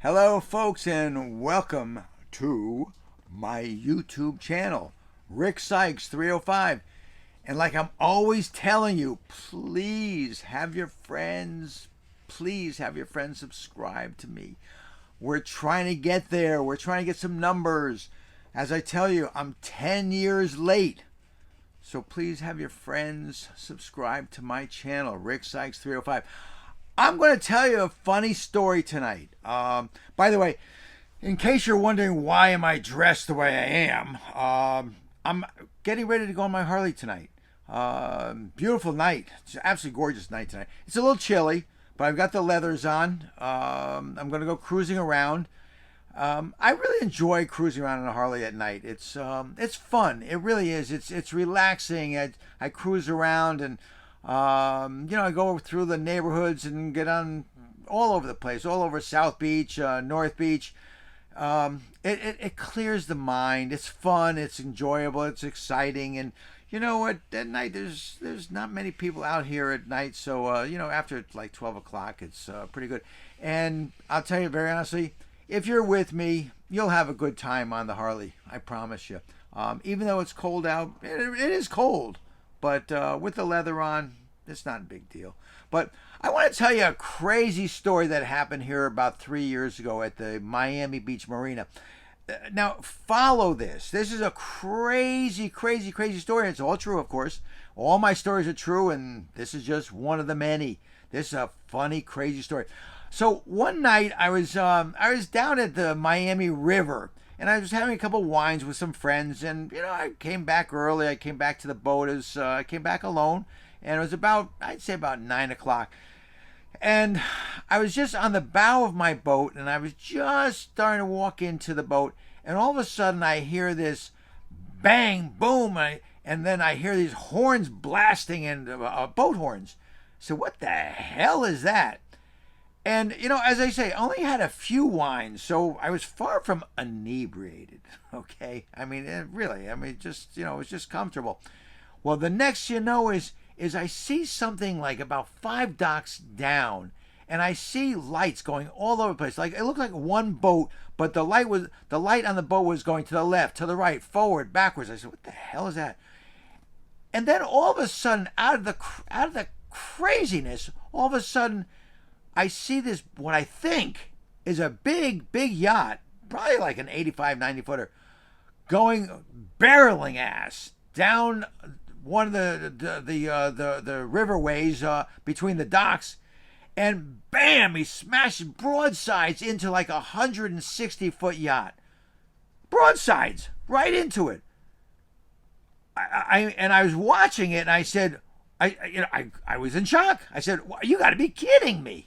Hello, folks, and welcome to my YouTube channel, Rick Sykes 305. And like I'm always telling you, please have your friends subscribe to me. We're trying to get there. We're trying to get some numbers. As I tell you, I'm 10 years late. So please have your friends subscribe to my channel, Rick Sykes 305. I'm going to tell you a funny story tonight. By the way, in case you're wondering why am I dressed the way I am, I'm getting ready to go on my Harley tonight. Beautiful night. It's an absolutely gorgeous night tonight. It's a little chilly, but I've got the leathers on. I'm going to go cruising around. I really enjoy cruising around on a Harley at night. It's fun. It really is. It's relaxing. I cruise around and I go through the neighborhoods and get on all over the place, all over South Beach, North Beach. It clears the mind. It's fun. It's enjoyable. It's exciting. And you know what? At night, there's not many people out here at night. So, after like 12 o'clock, it's pretty good. And I'll tell you very honestly, if you're with me, you'll have a good time on the Harley. I promise you. Even though it's cold out, it is cold. But with the leather on, it's not a big deal. But I want to tell you a crazy story that happened here about 3 years ago at the Miami Beach Marina. Now, follow this. This is a crazy, crazy, crazy story. It's all true, of course. All my stories are true, and this is just one of the many. This is a funny, crazy story. So one night I was down at the Miami River, and I was having a couple wines with some friends, and I came back early. I came back to the boat as I came back alone, and it was I'd say about 9 o'clock, and I was just on the bow of my boat, and I was just starting to walk into the boat, and all of a sudden I hear this bang, boom, and then I hear these horns blasting and boat horns. So what the hell is that? And, as I say, I only had a few wines, so I was far from inebriated, okay? I mean, just, it was just comfortable. Well, the next is I see something like about 5 docks down, and I see lights going all over the place. Like, it looked like one boat, but the light on the boat was going to the left, to the right, forward, backwards. I said, what the hell is that? And then all of a sudden, out of the craziness, all of a sudden, I see this, what I think is a big, big yacht, probably like an 85, 90 footer, going barreling ass down one of the riverways between the docks, and bam, he smashed broadsides into like 160-foot yacht. Broadsides right into it. I was watching it, and I said, I was in shock. I said, you got to be kidding me.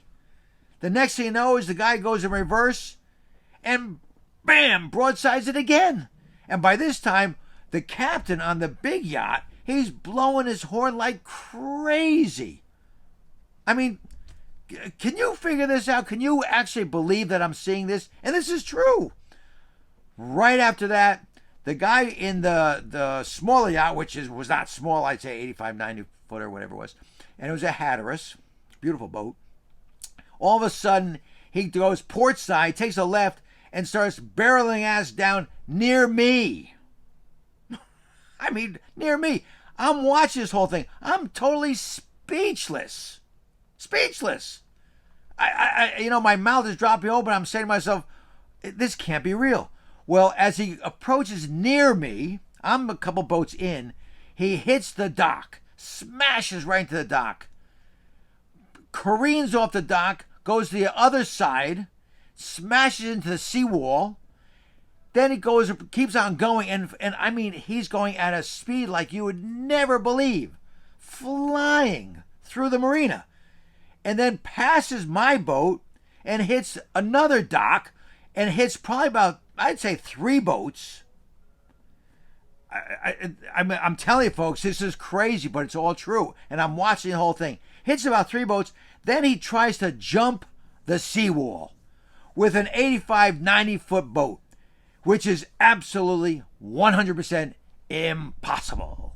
The next thing you know is the guy goes in reverse and bam, broadsides it again. And by this time, the captain on the big yacht, he's blowing his horn like crazy. I mean, can you figure this out? Can you actually believe that I'm seeing this? And this is true. Right after that, the guy in the smaller yacht, which was not small, I'd say 85, 90 foot or whatever it was, and it was a Hatteras, beautiful boat. All of a sudden, he goes port side, takes a left, and starts barreling ass down near me. I mean, near me. I'm watching this whole thing. I'm totally speechless. Speechless. My mouth is dropping open. I'm saying to myself, this can't be real. Well, as he approaches near me, I'm a couple boats in, he hits the dock, smashes right into the dock, careens off the dock, goes to the other side, smashes into the seawall. Then he keeps on going, and I mean, he's going at a speed like you would never believe, flying through the marina, and then passes my boat and hits another dock and hits probably about, I'd say, 3 boats. I'm telling you, folks, this is crazy, but it's all true. And I'm watching the whole thing. Hits about 3 boats. Then he tries to jump the seawall with an 85, 90-foot boat, which is absolutely 100% impossible.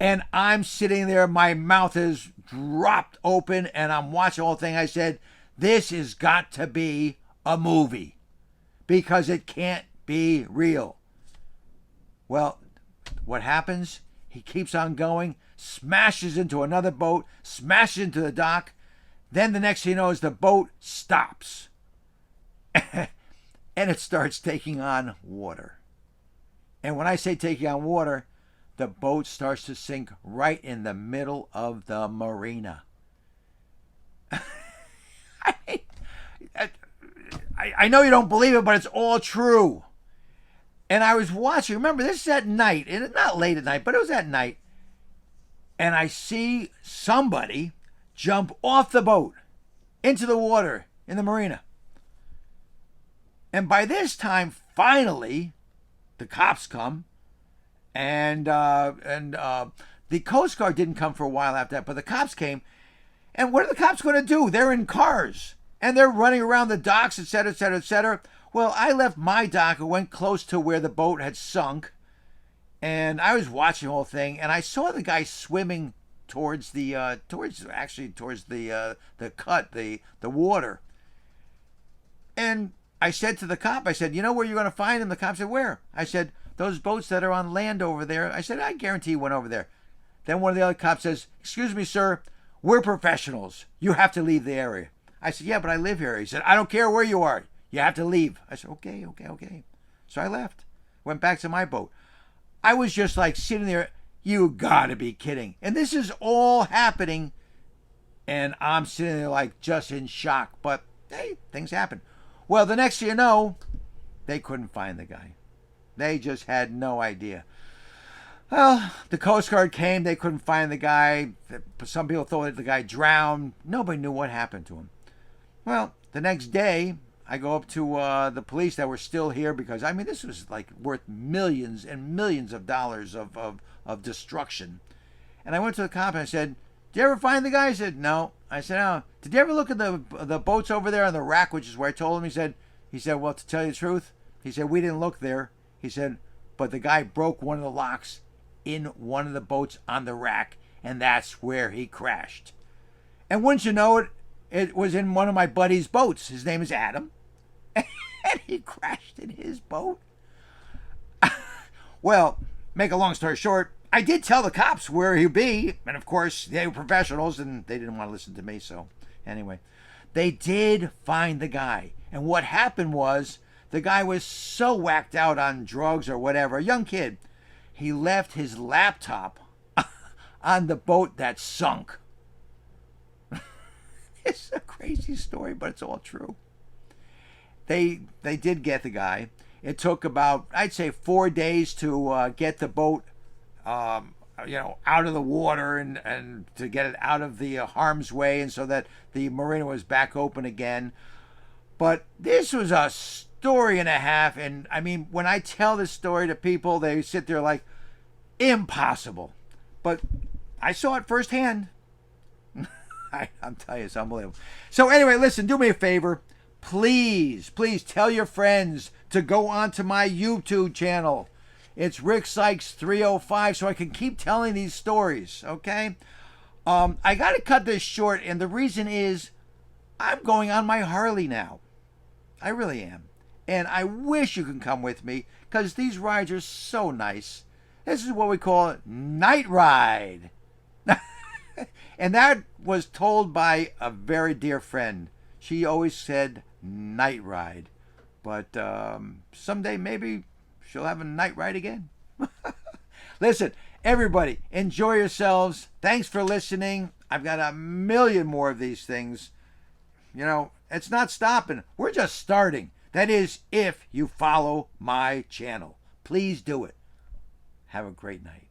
And I'm sitting there, my mouth is dropped open, and I'm watching the whole thing. I said, this has got to be a movie because it can't be real. Well, what happens? He keeps on going, smashes into another boat, smashes into the dock. Then the next thing you know is the boat stops. And it starts taking on water. And when I say taking on water, the boat starts to sink right in the middle of the marina. I know you don't believe it, but it's all true. And I was watching, remember, this is at night, and it's not late at night, but it was at night. And I see somebody jump off the boat into the water in the marina. And by this time, finally, the cops come, and the Coast Guard didn't come for a while after that, but the cops came. And what are the cops going to do? They're in cars, and they're running around the docks, et cetera, et cetera, et cetera. Well, I left my dock and went close to where the boat had sunk, and I was watching the whole thing, and I saw the guy swimming towards the cut, the water. And I said to the cop, I said, you know where you're going to find him? The cop said, where? I said, those boats that are on land over there. I said, I guarantee you went over there. Then one of the other cops says, excuse me, sir, we're professionals. You have to leave the area. I said, yeah, but I live here. He said, I don't care where you are. You have to leave. I said, okay. So I left. Went back to my boat. I was just like sitting there, you gotta be kidding. And this is all happening, and I'm sitting there like just in shock. But hey, things happen. Well, the next thing you know, they couldn't find the guy. They just had no idea. Well, the Coast Guard came. They couldn't find the guy. Some people thought that the guy drowned. Nobody knew what happened to him. Well, the next day, I go up to the police that were still here because, I mean, this was like worth millions and millions of dollars of destruction. And I went to the cop and I said, did you ever find the guy? He said, no. I said, oh, did you ever look at the boats over there on the rack, which is where I told him? He said, well, to tell you the truth, he said, we didn't look there. He said, but the guy broke one of the locks in one of the boats on the rack, and that's where he crashed. And wouldn't you know it, it was in one of my buddy's boats. His name is Adam. And he crashed in his boat. Well, make a long story short, I did tell the cops where he'd be. And of course, they were professionals and they didn't want to listen to me. So anyway, they did find the guy. And what happened was the guy was so whacked out on drugs or whatever, a young kid, he left his laptop on the boat that sunk. It's a crazy story, but it's all true. They did get the guy. It took about, I'd say, 4 days to get the boat, out of the water and to get it out of the harm's way, and so that the marina was back open again. But this was a story and a half, and I mean, when I tell this story to people, they sit there like, impossible. But I saw it firsthand. I'm telling you, it's unbelievable. So anyway, listen, do me a favor. Please tell your friends to go onto my YouTube channel. It's Rick Sykes 305, so I can keep telling these stories, okay? I got to cut this short, and the reason is I'm going on my Harley now. I really am. And I wish you can come with me, because these rides are so nice. This is what we call night ride. And that was told by a very dear friend. She always said night ride. But someday maybe she'll have a night ride again. Listen, everybody, enjoy yourselves. Thanks for listening. I've got a million more of these things. You know, it's not stopping. We're just starting. That is, if you follow my channel. Please do it. Have a great night.